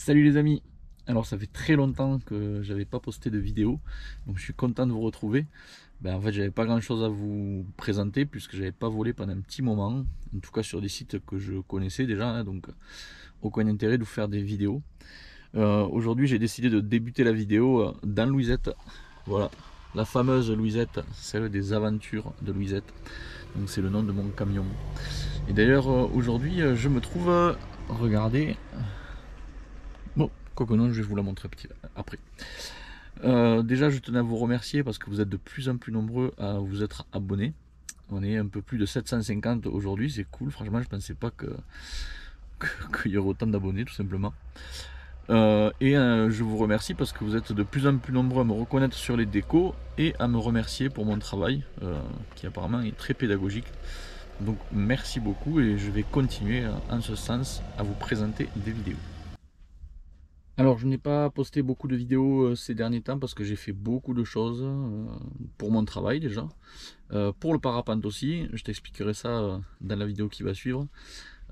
Salut les amis. Alors ça fait très longtemps que j'avais pas posté de vidéo, donc je suis content de vous retrouver. En fait j'avais pas grand chose à vous présenter puisque j'avais pas volé pendant un petit moment, en tout cas sur des sites que je connaissais déjà, donc aucun intérêt de vous faire des vidéos. Aujourd'hui j'ai décidé de débuter la vidéo dans Louisette. Voilà, la fameuse Louisette, celle des aventures de Louisette. Donc c'est le nom de mon camion. Et d'ailleurs aujourd'hui je me trouve, regardez, bon, quoique non, je vais vous la montrer après. Déjà, je tenais à vous remercier parce que vous êtes de plus en plus nombreux à vous être abonnés. On est un peu plus de 750 aujourd'hui, c'est cool. Franchement, je pensais pas qu'il y aurait autant d'abonnés, tout simplement. Je vous remercie parce que vous êtes de plus en plus nombreux à me reconnaître sur les décos et à me remercier pour mon travail, qui apparemment est très pédagogique. Donc merci beaucoup et je vais continuer en ce sens à vous présenter des vidéos. Alors, je n'ai pas posté beaucoup de vidéos ces derniers temps parce que j'ai fait beaucoup de choses pour mon travail déjà. Pour le parapente aussi, je t'expliquerai ça dans la vidéo qui va suivre.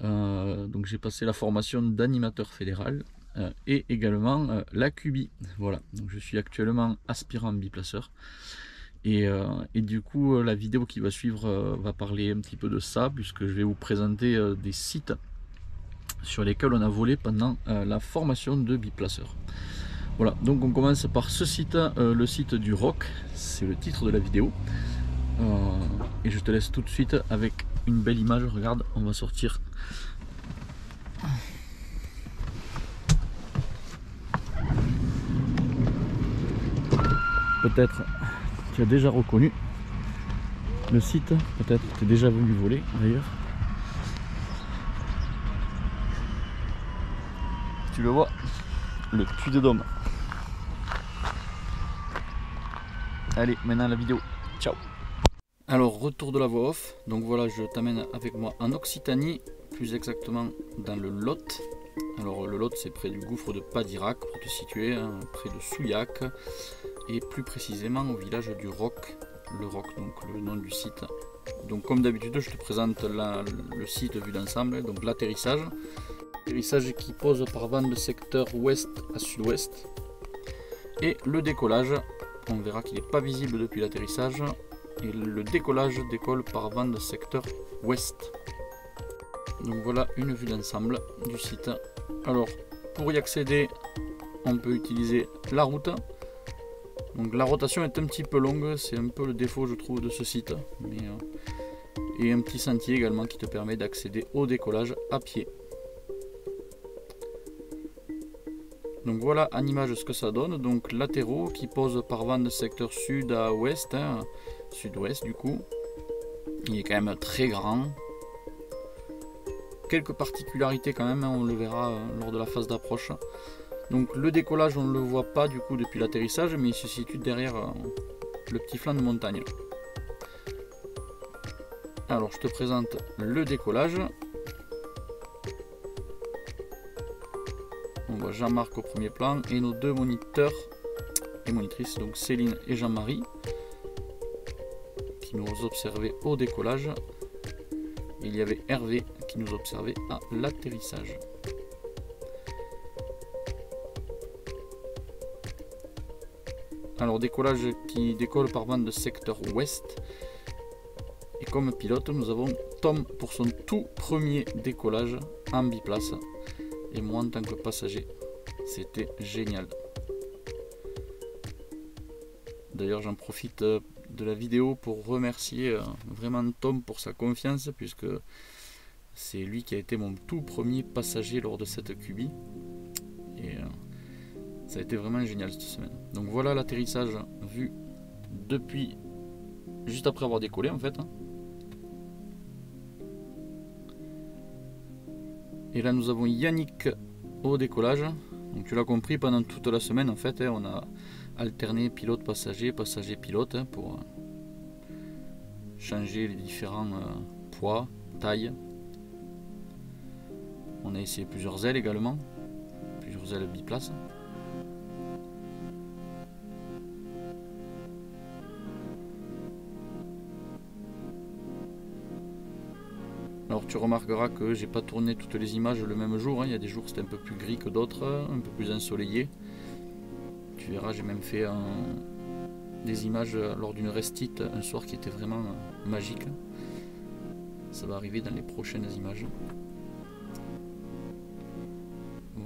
Donc j'ai passé la formation d'animateur fédéral et également la QBI. Voilà, donc je suis actuellement aspirant biplaceur. Et du coup, la vidéo qui va suivre va parler un petit peu de ça, puisque je vais vous présenter des sites sur lesquels on a volé pendant la formation de biplaceur. Voilà, donc on commence par ce site, le site du Roc, c'est le titre de la vidéo. Et je te laisse tout de suite avec une belle image. Regarde, on va sortir. Peut-être tu as déjà reconnu le site, peut-être tu es déjà venu voler d'ailleurs. Tu le vois, le Puy de Dôme. Allez, maintenant la vidéo. Ciao. Alors, retour de la voix off. Donc voilà, je t'amène avec moi en Occitanie, plus exactement dans le Lot. Alors le Lot, c'est près du gouffre de Padirac, pour te situer, hein, près de Souillac, et plus précisément au village du Roc. Le Roc, donc le nom du site. Donc comme d'habitude, je te présente le site vu d'ensemble, donc l'atterrissage. Atterrissage qui pose par vent de secteur ouest à sud-ouest. Et le décollage, on verra qu'il n'est pas visible depuis l'atterrissage. Et le décollage décolle par vent de secteur ouest. Donc voilà une vue d'ensemble du site. Alors pour y accéder, on peut utiliser la route. Donc la rotation est un petit peu longue, c'est un peu le défaut je trouve de ce site. Et un petit sentier également qui te permet d'accéder au décollage à pied. Donc voilà en image ce que ça donne. Donc latéraux qui posent par vent de secteur sud à ouest, hein, sud-ouest du coup. Il est quand même très grand. Quelques particularités quand même, hein, on le verra lors de la phase d'approche. Donc le décollage on ne le voit pas du coup depuis l'atterrissage, mais il se situe derrière le petit flanc de montagne. Alors je te présente le décollage. On voit Jean-Marc au premier plan et nos deux moniteurs et monitrices, donc Céline et Jean-Marie, qui nous observaient au décollage. Et il y avait Hervé qui nous observait à l'atterrissage. Alors décollage qui décolle par vent de secteur ouest. Et comme pilote, nous avons Tom pour son tout premier décollage en biplace. Et moi en tant que passager. C'était génial. D'ailleurs j'en profite de la vidéo pour remercier vraiment Tom pour sa confiance, puisque c'est lui qui a été mon tout premier passager lors de cette QBI. Et ça a été vraiment génial cette semaine. Donc voilà l'atterrissage vu depuis juste après avoir décollé en fait. Et là nous avons Yannick au décollage. Donc tu l'as compris, pendant toute la semaine en fait, on a alterné pilote-passager, passager-pilote pour changer les différents poids, tailles. On a essayé plusieurs ailes également, plusieurs ailes biplaces. Alors tu remarqueras que j'ai pas tourné toutes les images le même jour, hein. Il y a des jours c'était un peu plus gris que d'autres, un peu plus ensoleillé. Tu verras, j'ai même fait des images lors d'une restite un soir qui était vraiment magique. Ça va arriver dans les prochaines images.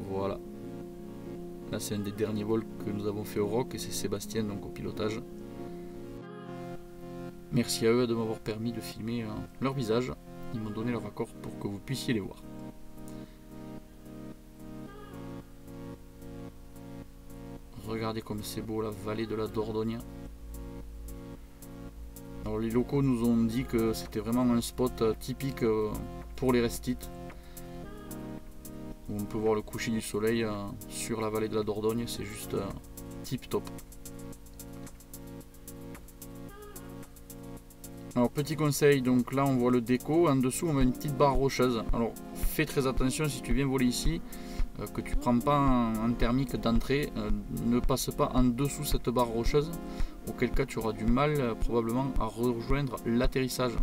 Voilà. Là c'est un des derniers vols que nous avons fait au ROC et c'est Sébastien donc au pilotage. Merci à eux de m'avoir permis de filmer leur visage. Ils m'ont donné leur accord pour que vous puissiez les voir. Regardez comme c'est beau la vallée de la Dordogne. Alors les locaux nous ont dit que c'était vraiment un spot typique pour les restites. Où on peut voir le coucher du soleil sur la vallée de la Dordogne, c'est juste tip top. Alors petit conseil, donc là on voit le déco, en dessous on a une petite barre rocheuse. Alors fais très attention si tu viens voler ici, que tu ne prends pas un thermique d'entrée, ne passe pas en dessous cette barre rocheuse, auquel cas tu auras du mal probablement à rejoindre l'atterrissage.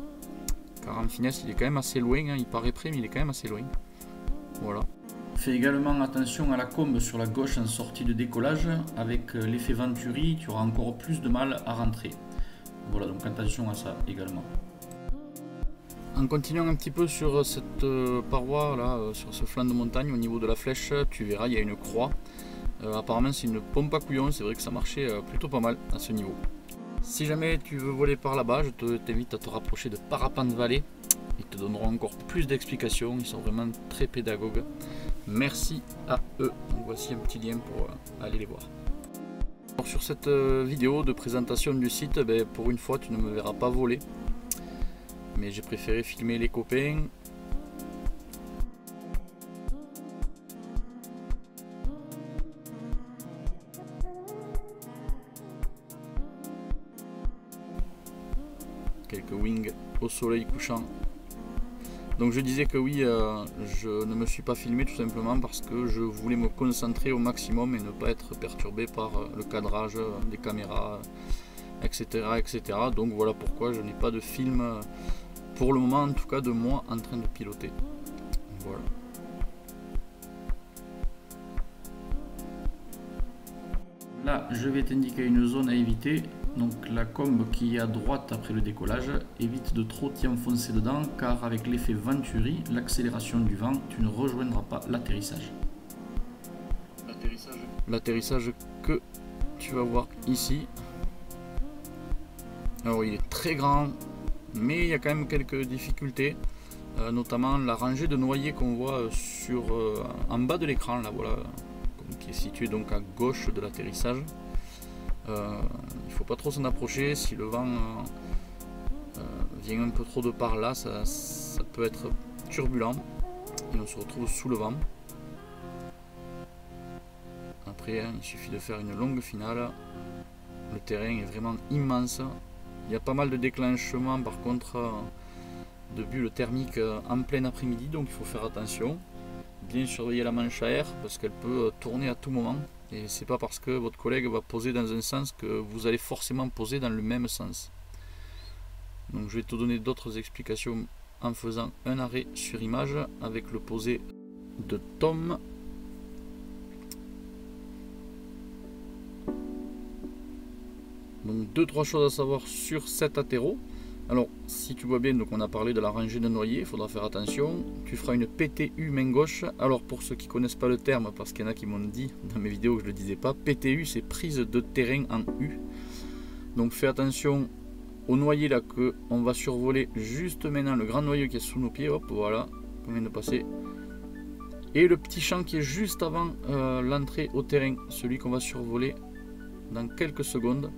Car en finesse il est quand même assez loin, hein. Il paraît près mais il est quand même assez loin. Voilà. Fais également attention à la combe sur la gauche en sortie de décollage, avec l'effet Venturi tu auras encore plus de mal à rentrer. Voilà, donc attention à ça également. En continuant un petit peu sur cette paroi là, sur ce flanc de montagne, au niveau de la flèche, tu verras il y a une croix. Apparemment c'est une pompe à couillon, c'est vrai que ça marchait plutôt pas mal à ce niveau. Si jamais tu veux voler par là-bas, je t'invite à te rapprocher de Parapente Valley. Ils te donneront encore plus d'explications, ils sont vraiment très pédagogues. Merci à eux. Donc voici un petit lien pour aller les voir. Sur cette vidéo de présentation du site, pour une fois tu ne me verras pas voler, mais j'ai préféré filmer les copains. Quelques wings au soleil couchant. Donc je disais que oui, je ne me suis pas filmé tout simplement parce que je voulais me concentrer au maximum et ne pas être perturbé par le cadrage des caméras, etc., etc. Donc voilà pourquoi je n'ai pas de film pour le moment, en tout cas de moi en train de piloter. Voilà. Là, je vais t'indiquer une zone à éviter. Donc la combe qui est à droite après le décollage, évite de trop t'y enfoncer dedans car avec l'effet Venturi, l'accélération du vent, tu ne rejoindras pas l'atterrissage. L'atterrissage que tu vas voir ici. Alors il est très grand, mais il y a quand même quelques difficultés, notamment la rangée de noyers qu'on voit en bas de l'écran, là voilà, qui est située donc à gauche de l'atterrissage. Il faut pas trop s'en approcher, si le vent vient un peu trop de par là, ça peut être turbulent et on se retrouve sous le vent. Après, il suffit de faire une longue finale. Le terrain est vraiment immense. Il y a pas mal de déclenchements par contre de bulles thermiques en plein après-midi, donc il faut faire attention. Bien surveiller la manche à air parce qu'elle peut tourner à tout moment. Et c'est pas parce que votre collègue va poser dans un sens que vous allez forcément poser dans le même sens. Donc je vais te donner d'autres explications en faisant un arrêt sur image avec le posé de Tom. Donc 2-3 choses à savoir sur cet atterro. Alors si tu vois bien, donc on a parlé de la rangée de noyers, il faudra faire attention. Tu feras une PTU main gauche. Alors pour ceux qui ne connaissent pas le terme, parce qu'il y en a qui m'ont dit dans mes vidéos que je ne le disais pas, PTU c'est prise de terrain en U. Donc fais attention au noyer là que on va survoler juste maintenant, le grand noyau qui est sous nos pieds, hop voilà, on vient de passer. Et le petit champ qui est juste avant l'entrée au terrain, celui qu'on va survoler dans quelques secondes.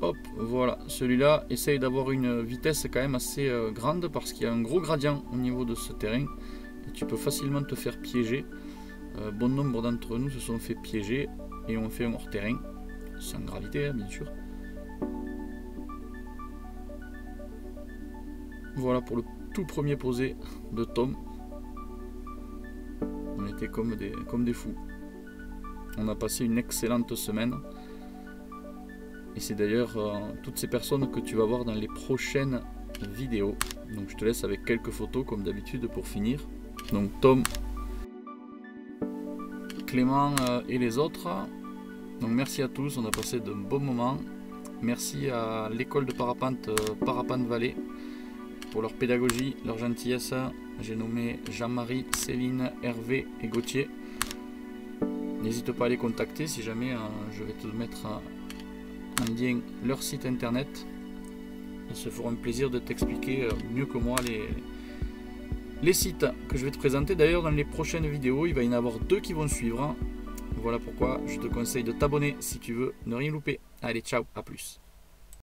Hop, voilà, celui-là, essaye d'avoir une vitesse quand même assez grande parce qu'il y a un gros gradient au niveau de ce terrain et tu peux facilement te faire piéger. Bon nombre d'entre nous se sont fait piéger et ont fait un hors-terrain, sans gravité hein, bien sûr. Voilà pour le tout premier posé de Tom. On était comme des fous. On a passé une excellente semaine. Et c'est d'ailleurs toutes ces personnes que tu vas voir dans les prochaines vidéo. Donc je te laisse avec quelques photos comme d'habitude pour finir. Donc Tom, Clément et les autres. Donc merci à tous, on a passé de bons moments. Merci à l'école de parapente Parapente Vallée pour leur pédagogie, leur gentillesse. J'ai nommé Jean-Marie, Céline, Hervé et Gauthier. N'hésite pas à les contacter si jamais je vais te mettre en lien leur site internet. Ils se feront un plaisir de t'expliquer mieux que moi les sites que je vais te présenter. D'ailleurs, dans les prochaines vidéos, il va y en avoir 2 qui vont suivre. Voilà pourquoi je te conseille de t'abonner si tu veux ne rien louper. Allez, ciao, à plus.